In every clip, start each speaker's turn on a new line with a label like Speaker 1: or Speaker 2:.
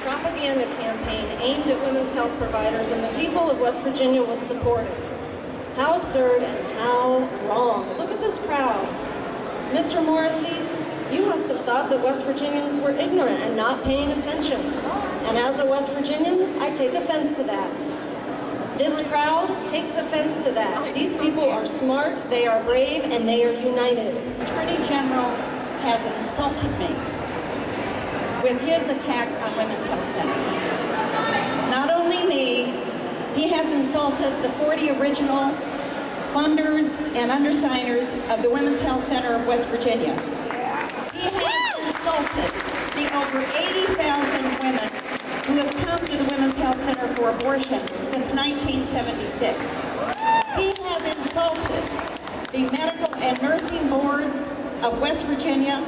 Speaker 1: propaganda campaign aimed at women's health providers, and the people of West Virginia would support it. How absurd and how wrong. Look at this crowd. Mr. Morrissey, you must have thought that West Virginians were ignorant and not paying attention. And as a West Virginian, I take offense to that. This crowd takes offense to that. These people are smart, they are brave, and they are united.
Speaker 2: Attorney General has insulted me with his attack on Women's Health Center. Not only me, he has insulted the 40 original funders and undersigners of the Women's Health Center of West Virginia. He has insulted the over 80,000 women who have come to the Women's Health Center for abortion since 1976. He has insulted the medical and nursing boards of West Virginia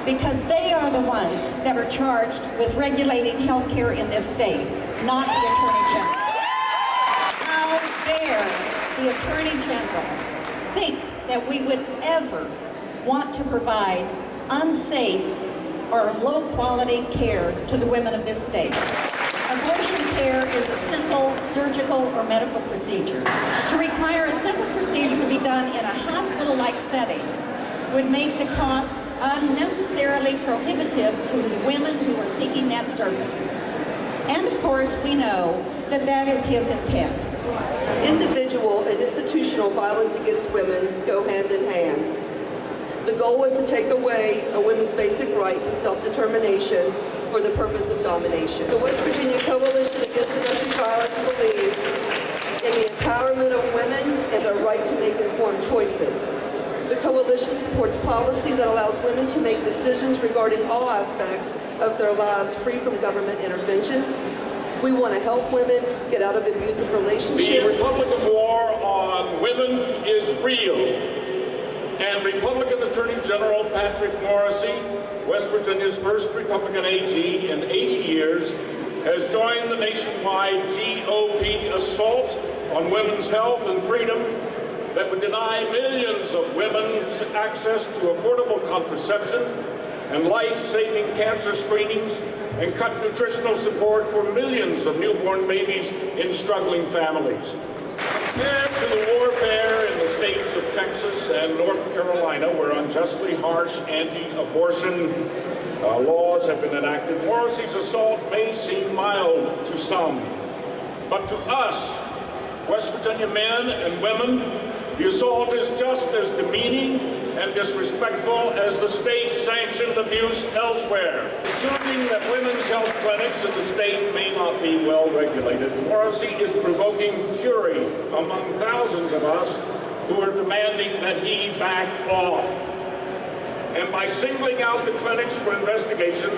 Speaker 2: because they are the ones that are charged with regulating health care in this state, not the Attorney General. How dare the Attorney General think that we would ever want to provide unsafe or low-quality care to the women of this state? Abortion care is a simple surgical or medical procedure. To require a simple procedure to be done in a hospital-like setting would make the cost unnecessarily prohibitive to the women who are seeking that service. And of course, we know that that is his intent.
Speaker 3: Individual and institutional violence against women go hand in hand. The goal is to take away a woman's basic right to self-determination for the purpose of domination. The West Virginia Coalition Against Domestic Violence believes in the empowerment of women and their right to make informed choices. The coalition supports policy that allows women to make decisions regarding all aspects of their lives free from government intervention. We want to help women get out of abusive relationships.
Speaker 4: The Republican war on women is real. And Republican Attorney General Patrick Morrissey, West Virginia's first Republican AG in 80 years, has joined the nationwide GOP assault on women's health and freedom that would deny millions of women access to affordable contraception and life-saving cancer screenings and cut nutritional support for millions of newborn babies in struggling families. Compared to the warfare in the states of Texas and North Carolina, where unjustly harsh anti-abortion laws have been enacted, Morrissey's assault may seem mild to some. But to us, West Virginia men and women, the assault is just as demeaning and disrespectful as the state-sanctioned abuse elsewhere. Assuming that women's health clinics in the state may not be well regulated, Morrissey is provoking fury among thousands of us who are demanding that he back off. And by singling out the clinics for investigation,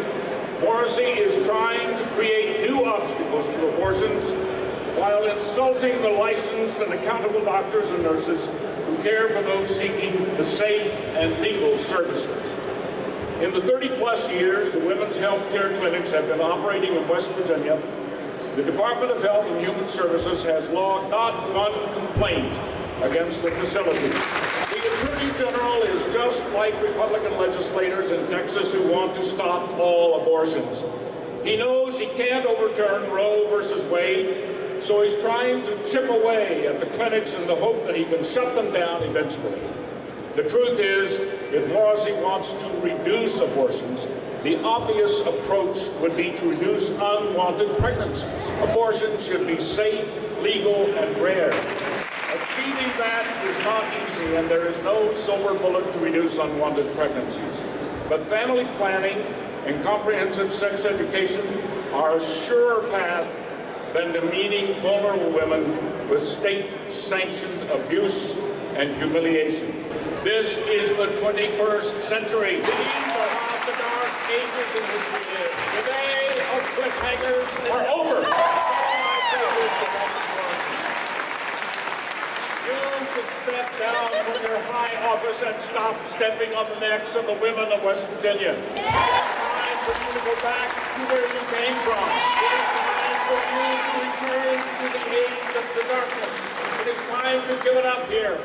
Speaker 4: Morrissey is trying to create new obstacles to abortions while insulting the licensed and accountable doctors and nurses who care for those seeking the safe and legal services. In the 30-plus years the women's health care clinics have been operating in West Virginia, the Department of Health and Human Services has logged not one complaint against the facility. The Attorney General is just like Republican legislators in Texas who want to stop all abortions. He knows he can't overturn Roe versus Wade, so he's trying to chip away at the clinics in the hope that he can shut them down eventually. The truth is, if Morrissey wants to reduce abortions, the obvious approach would be to reduce unwanted pregnancies. Abortion should be safe, legal, and rare. Achieving that is not easy, and there is no silver bullet to reduce unwanted pregnancies. But family planning and comprehensive sex education are a surer path than demeaning vulnerable women with state-sanctioned abuse and humiliation. This is the 21st century. These are not the dark ages in which we live. The day of cliffhangers are over. You should step down from your high office and stop stepping on the necks of the women of West Virginia. It is time for you to go back to where you came from. It is time for you to return to the age of the darkness. It is time to give it up here.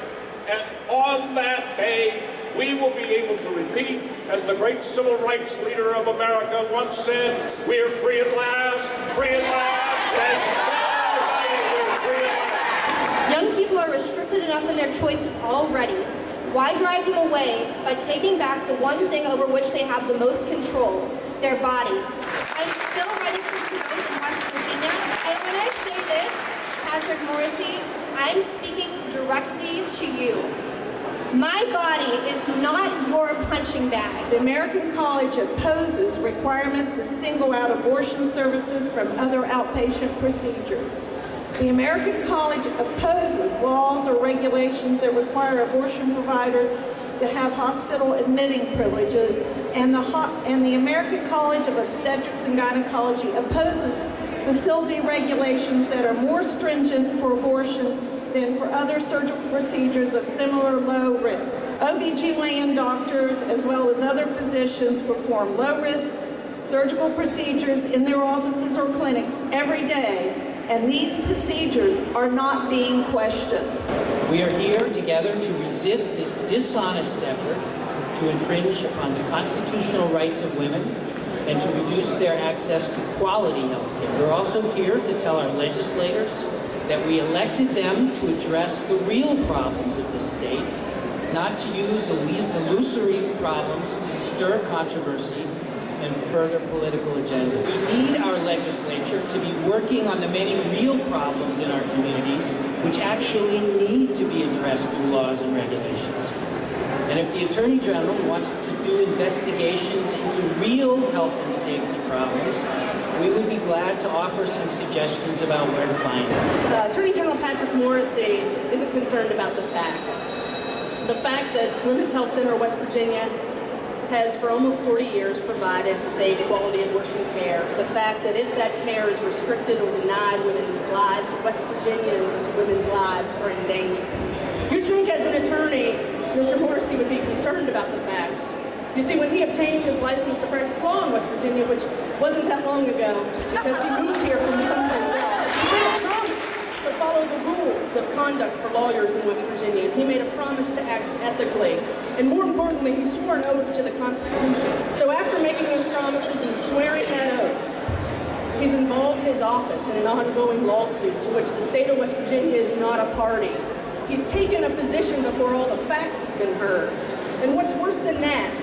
Speaker 4: And on that day, we will be able to repeat, as the great civil rights leader of America once said, we're free at last, and we're free at last.
Speaker 5: Young people are restricted enough in their choices already. Why drive them away by taking back the one thing over which they have the most control, their bodies? I'm still ready for vote in West Virginia, and when I say this, Patrick Morrissey, I'm speaking directly to you. My body is not your punching bag.
Speaker 6: The American College opposes requirements that single out abortion services from other outpatient procedures. The American College opposes laws or regulations that require abortion providers to have hospital admitting privileges, and the American College of Obstetrics and Gynecology opposes facility regulations that are more stringent for abortion than for other surgical procedures of similar low risk. OBGYN doctors, as well as other physicians, perform low-risk surgical procedures in their offices or clinics every day, and these procedures are not being questioned.
Speaker 7: We are here together to resist this dishonest effort to infringe upon the constitutional rights of women and to reduce their access to quality health care. We're also here to tell our legislators that we elected them to address the real problems of the state, not to use illusory problems to stir controversy and further political agendas. We need our legislature to be working on the many real problems in our communities which actually need to be addressed through laws and regulations. And if the Attorney General wants to do investigations into real health and safety problems, we would be glad to offer some suggestions about where to find them.
Speaker 8: Attorney General Patrick Morrissey isn't concerned about the facts. The fact that Women's Health Center of West Virginia has for almost 40 years provided safe, quality abortion care. The fact that if that care is restricted or denied, women's lives, West Virginian women's lives are in danger. You'd think as an attorney, Mr. Morrissey would be concerned about the facts. You see, when he obtained his license to practice law in West Virginia, which wasn't that long ago, because he moved here from someplace else, he made a promise to follow the rules of conduct for lawyers in West Virginia. He made a promise to act ethically. And more importantly, he swore an oath to the Constitution. So after making those promises and swearing that oath, he's involved his office in an ongoing lawsuit to which the state of West Virginia is not a party. He's taken a position before all the facts have been heard. And what's worse than that,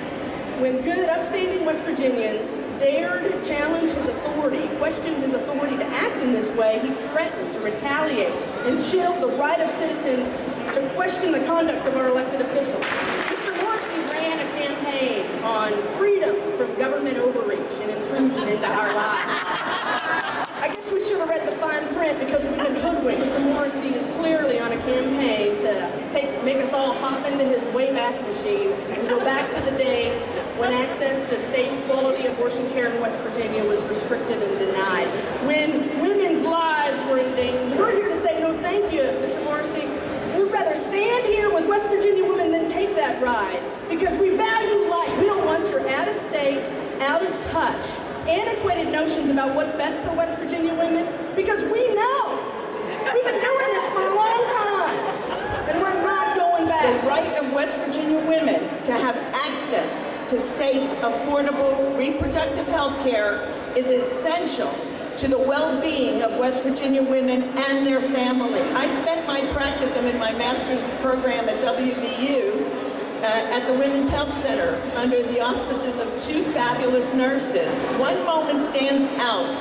Speaker 8: when good, upstanding West Virginians dared challenge his authority, questioned his authority to act in this way, he threatened to retaliate and chill the right of citizens to question the conduct of our elected officials. Mr. Morrissey ran a campaign on freedom from government overreach and intrusion into our lives. I guess we should have read the fine print because we've been hoodwinked. Mr. Morrissey is clearly on a campaign to make us all hop into his Wayback Machine and go back to the days when access to safe, quality abortion care in West Virginia was restricted and denied, when women's lives were in danger. We're here to say no thank you, Mr. Morrissey. We'd rather stand here with West Virginia women than take that ride because we value life. We don't want your out-of-state, out-of-touch, antiquated notions about what's best for West Virginia women because we know. We've been doing this for a long time, and we're not going back.
Speaker 6: The right of West Virginia women to have access to safe, affordable, reproductive health care is essential to the well-being of West Virginia women and their families. I spent my practicum in my master's program at WVU at the Women's Health Center under the auspices of two fabulous nurses. One moment stands out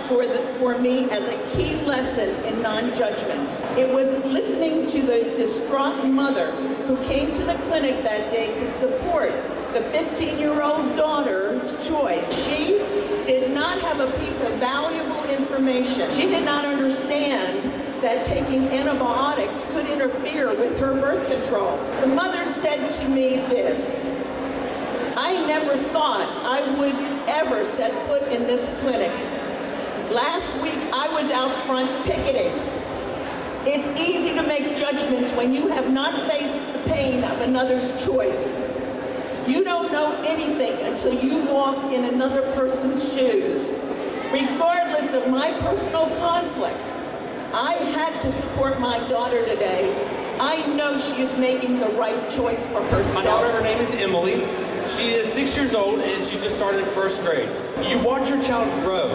Speaker 6: for me as a key lesson in non-judgment. It was listening to the distraught mother who came to the clinic that day to support the 15-year-old daughter's choice. She did not have a piece of valuable information. She did not understand that taking antibiotics could interfere with her birth control. The mother said to me this: I never thought I would ever set foot in this clinic. Last week I was out front picketing. It's easy to make judgments when you have not faced the pain of another's choice. You don't know anything until you walk in another person's shoes. Regardless of my personal conflict, I had to support my daughter today. I know she is making the right choice for herself.
Speaker 9: My daughter, her name is Emily. She is 6 years old and she just started first grade. You watch your child grow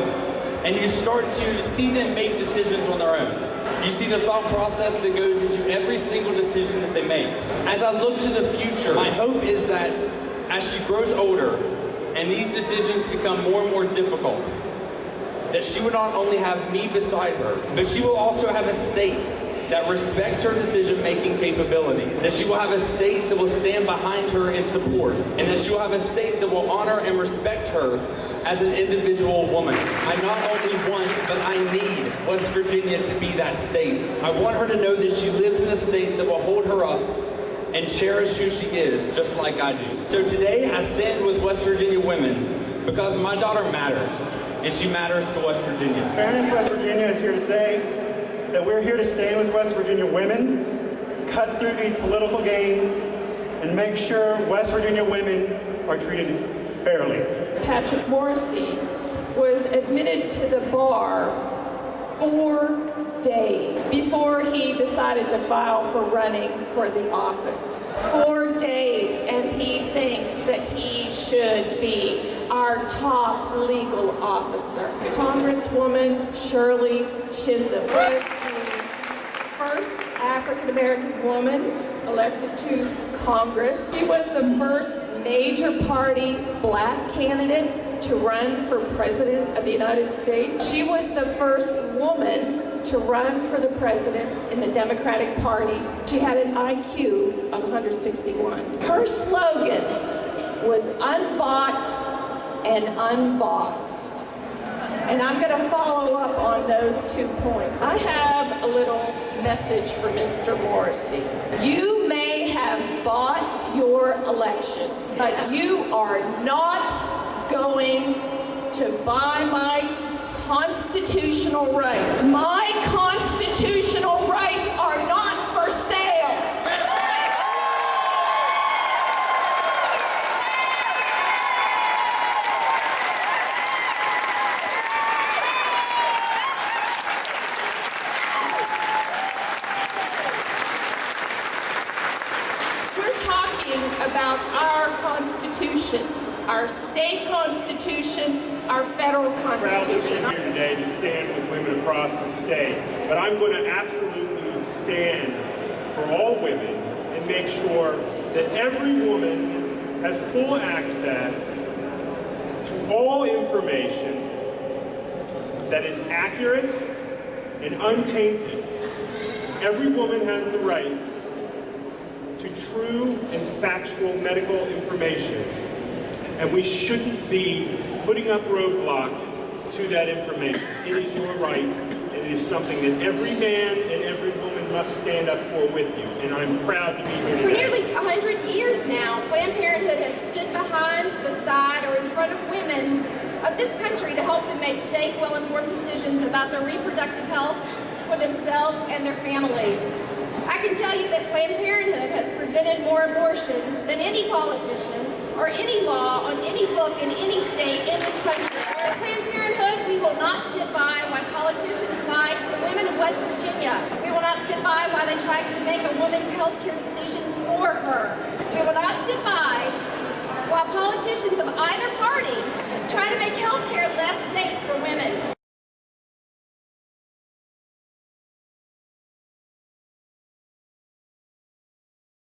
Speaker 9: and you start to see them make decisions on their own. You see the thought process that goes into every single decision that they make. As I look to the future, my hope is that as she grows older and these decisions become more and more difficult, that she will not only have me beside her, but she will also have a state that respects her decision-making capabilities, that she will have a state that will stand behind her in support, and that she will have a state that will honor and respect her as an individual woman. I not only want, but I need West Virginia to be that state. I want her to know that she lives in a state that will hold her up and cherish who she is, just like I do. So today, I stand with West Virginia women because my daughter matters, and she matters to West Virginia.
Speaker 10: Fairness West Virginia is here to say that we're here to stand with West Virginia women, cut through these political games, and make sure West Virginia women are treated fairly.
Speaker 11: Patrick Morrissey was admitted to the bar 4 days before he decided to file for running for the office. 4 days, and he thinks that he should be our top legal officer. Congresswoman Shirley Chisholm was the first African-American woman elected to Congress. She was the first major party black candidate to run for President of the United States. She was the first woman to run for the president in the Democratic Party. She had an IQ of 161. Her slogan was unbought and unbossed. And I'm going to follow up on those 2 points. I have a little message for Mr. Morrissey. You may have bought your election, but you are not going to buy my constitutional rights. My constitutional rights are not for sale. We're talking about our Constitution, our state constitution, our federal constitution.
Speaker 12: Proud to be here today to stand with women across the state, but I'm going to absolutely stand for all women and make sure that every woman has full access to all information that is accurate and untainted. Every woman has the right to true and factual medical information, and we shouldn't be putting up roadblocks to that information. It is your right, and it is something that every man and every woman must stand up for with you, and I'm proud to be here today.
Speaker 5: For nearly 100 years now, Planned Parenthood has stood behind, beside, or in front of women of this country to help them make safe, well-informed decisions about their reproductive health for themselves and their families. I can tell you that Planned Parenthood has prevented more abortions than any politician or any law on any book in any state in this country. At Planned Parenthood, we will not sit by while politicians lie to the women of West Virginia. We will not sit by while they try to make a woman's health care decisions for her. We will not sit by while politicians of either party try to make health